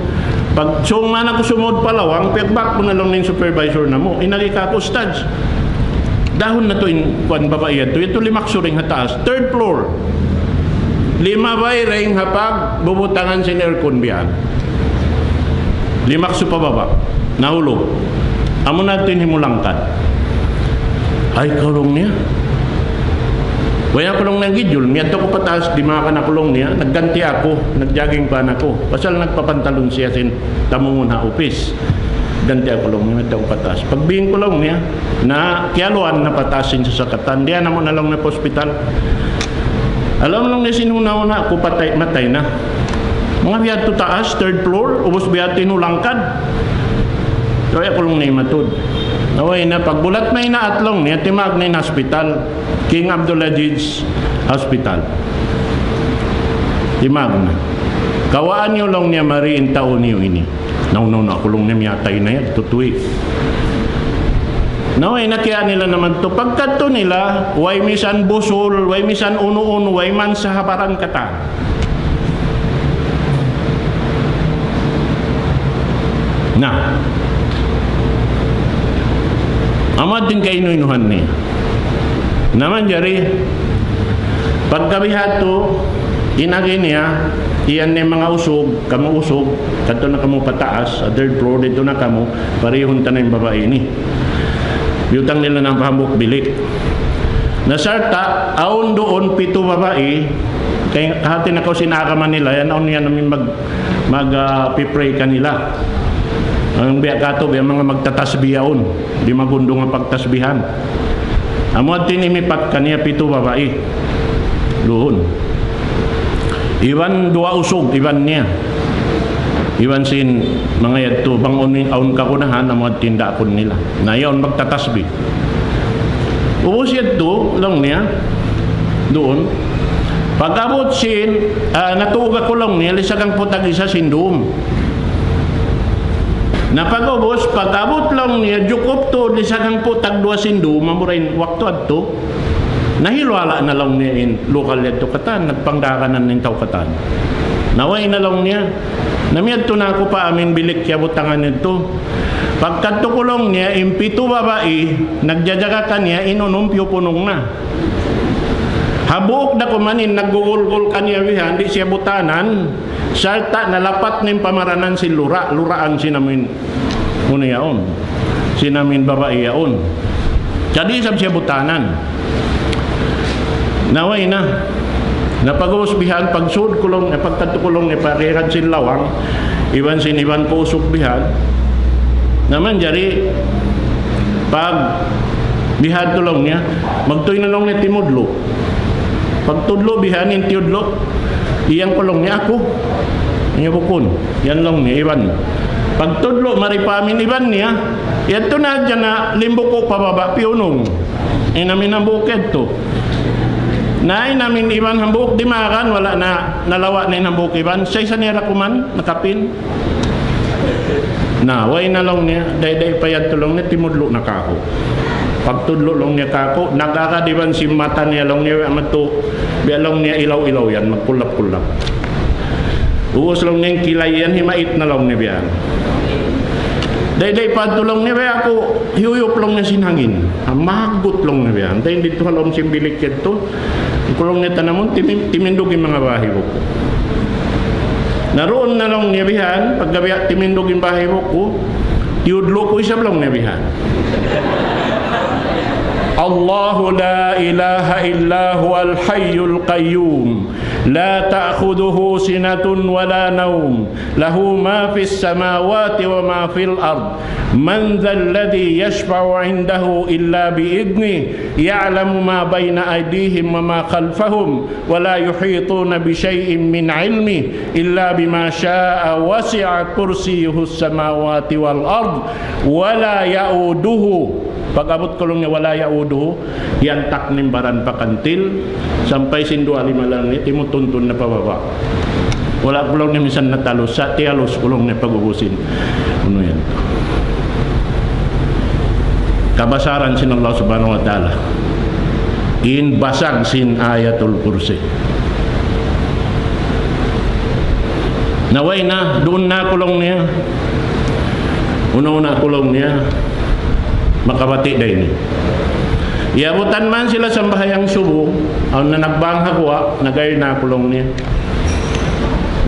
Pag sumana ko sumod palawang, piyakbak mo na lang ng supervisor na mo. Inali ka ako, studs. Dahon na to in kuan babayan to. Ito limak suring hataas. Third floor. 5 bay ring hapag bubutangan sin aircon biyan. 5 su pababa. Nahulog. Amo natin himulangkat. Ay kulong niya. Waya ko lang nang gidyul, miyato ko pataas, di mga kanakulong niya, nagganti ako, nagjogging pa ako. Pasal nagpapantalon siya sin tamungon ha office. Ganti ako lang, miyato ko pataas. Pagbihing ko lang niya, na kialuan na patasin sa sakatan, diyan naman na lang na hospital. Alam lang niya sinunaw na ako matay na. Mga biyato taas, third floor, ubos biyato inulangkad. Kaya ko lang na imatod. Naway na, pagbulat may naatlong niya, timag na yung hospital. King Abdulaziz Hospital. Timag na. Kawaan nyo lang niya mariin taon niyo ini. No, kulong niya miyatay na yan, tutuwi. Naway na kaya nila naman to. Pagkato nila, way misan busol, way misan uno-uno, way man sa haparan kata. Nah, amat din kainuinuhan niya. Naman jari, pagkabihat to, inagi niya, iyan ni mga usog, kamu usog, kato na kamu pataas, sa third floor, dito na kamu, parehon ta na yung babae ni. Yutang nila ng pahambok bilik. Nasarta, aon doon, 7 babae, kaya hati na ko sinakaman nila, yan aon yan namin mag-pipray kanila. Ang biya kato, biya mga magtatasbiyaon, di magundong ang pagtasbihan. Amo tinimipat kaniya 7 babae. Doon. Iwan 2 usog, iwan niya. Iwan sin mga yadto, bang aun kakunahan, amo tinda akon nila. Na yaon magtatasbih. Ubus yadto, lang niya. Doon. Pag-abot sin, natuga ko lang niya, lisagang putag isa sindum. Napag-ubos, pag-abot lang niya, jukop to, lisagang po tagdua sindu, mamurain waktu adto, nahilwala na lang niya in lokal yadto katan, nagpangdakanan ng tao katan. Naway na lang niya, namiyadto na ako pa amin bilik kaya butangan nito. Pagkadto ko lang niya, in 7 babae, nagjajaga ka niya, inunumpyo punong na. Habuok na kumanin, naggugulgul ka niya, hindi siya butanan, sarta nalapat ng pamaranan si luraan sinamin yaon, sinamin babae yaon. Jadi sab siya butanan. Naway na. Napag-usbihan, pagsud kulong, pagkatukulong ni parehan sin lawang, iwan ko usukbihan. Naman jari, pag bihad tulong niya, magtuy na lang ni timudlo. Pagtudlo bihanin tiudlo, iyang kulong niya ako. Niya bukon. Yan lang niya iban. Pagtudlo maripamin iban niya. Ito na dyan na limbo ko pababa piunong. Namin ang bukid to. Naay namin iban hambuk di makan wala na nalawa na yung hambuk iban. Sa isa niya rakuman nakapin. Na way na lang niya. Day payad tulong niya timudlo na kako. Pagtudlo lang niya kako, nagkakadiban si mata niya lang niya amato, bialong niya ilaw-ilaw yan, magkulap-kulap. Uus lang niya yung kilay yan, himait na lang niya biyan. Day padtulong niya biya ako, hiyuyop lang niya sinangin, mahagot lang niya biyan. Day dito halom simbilik ito, kulong niya tanamon, timindog yung mga bahay ko. Naroon na lang niya biyan, paggabi timindog yung bahay ko, tiudlo ko isang lang niya biyan. Allahu la ilaha illa huwal hayyul qayyum la ta'khudhuhu sinatun wala nawm lahu ma fis samawati wa ma fil ard man dhal ladhi yashfa'u 'indahu illa bi idnihi ya'lamu ma bayna aydihim wa ma khalfahum wa la yuhituna bi shay'in min 'ilmihi illa bima sha'a wasi'a kursiyyuhu as-samawati wal ard wa la ya'uduhu. Pag-abot ko lang niya wala yauduhu, yan taknimbaran pakantil, sampai sindu alimalang niya, timutuntun na pababa. Wala ko lang niya minsan natalos, sa tialos ko lang niya pag-ubusin. Ano yan? Kabasaran sin Allah subhanahu wa ta'ala. In basag sin ayatul kursi. Naway na, doon na kulong niya. Una-una kulong niya. Makabati day ni. Iabutan man sila sa bahayang subo, ang nanagbang hakwa, nagay na kulong niya.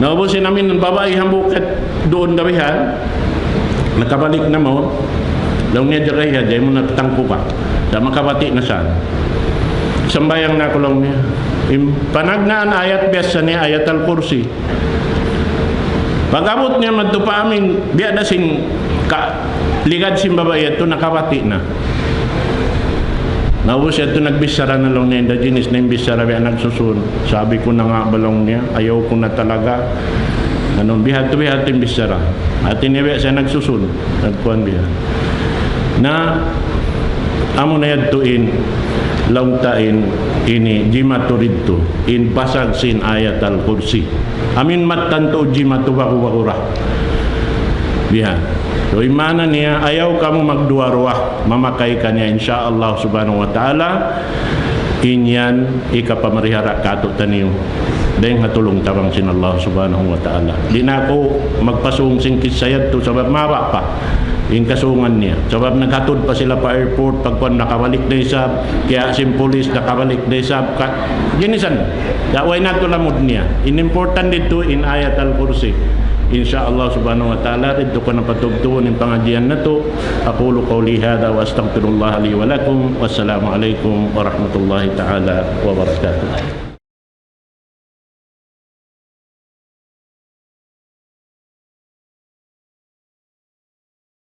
Naubusin namin ng babae hambukit doon gabihan, nakabalik na mo, daw niya dyan kaya, dyan mo natatangko ka, sa makabati na saan. Sambayang na kulong niya. Panagnaan ayat biyasa niya, ayat al-kursi. Pag-abot niya magtupa amin, biya na sing ligad si babae ito nakabati na. Naubos ito nagbisara na lang niya, jinis na yung bisara biya nagsusun. Sabi ko na nga balong niya, ayaw ko na talaga. Anong bihad to yung bisara. At inibiya siya nagsusun, nagkuhan biya. Na amo na yadtuin, launtain ini jimaturidto in basag sin ayat al-kursi. Amin mattanto jimatubaku-bakura. Bihan. So imana niya, ayaw kamu magduwarwa, mamakay ka niya insyaallah subhanahu wa ta'ala, inyan ikapamarihara kato taniyo. dahil hatulong tabang sin Allah subhanahu wa ta'ala. Di na ako magpasungsing kisayad to sabab mawa pa yung kasungan niya. Sabab naghatod pa sila pa airport pagkuhan nakabalik na isab, kaya simpulis nakabalik na isab. Ginisan, daway na ito lamod niya. In-important dito in ayat al-kursi. InsyaAllah subhanahu wa ta'ala dito ko na patugtuon yung pengajian na to. Aqulu qawli hadha wa astaghfirullah li wa lakum. Wassalamualaikum warahmatullahi ta'ala wabarakatuh.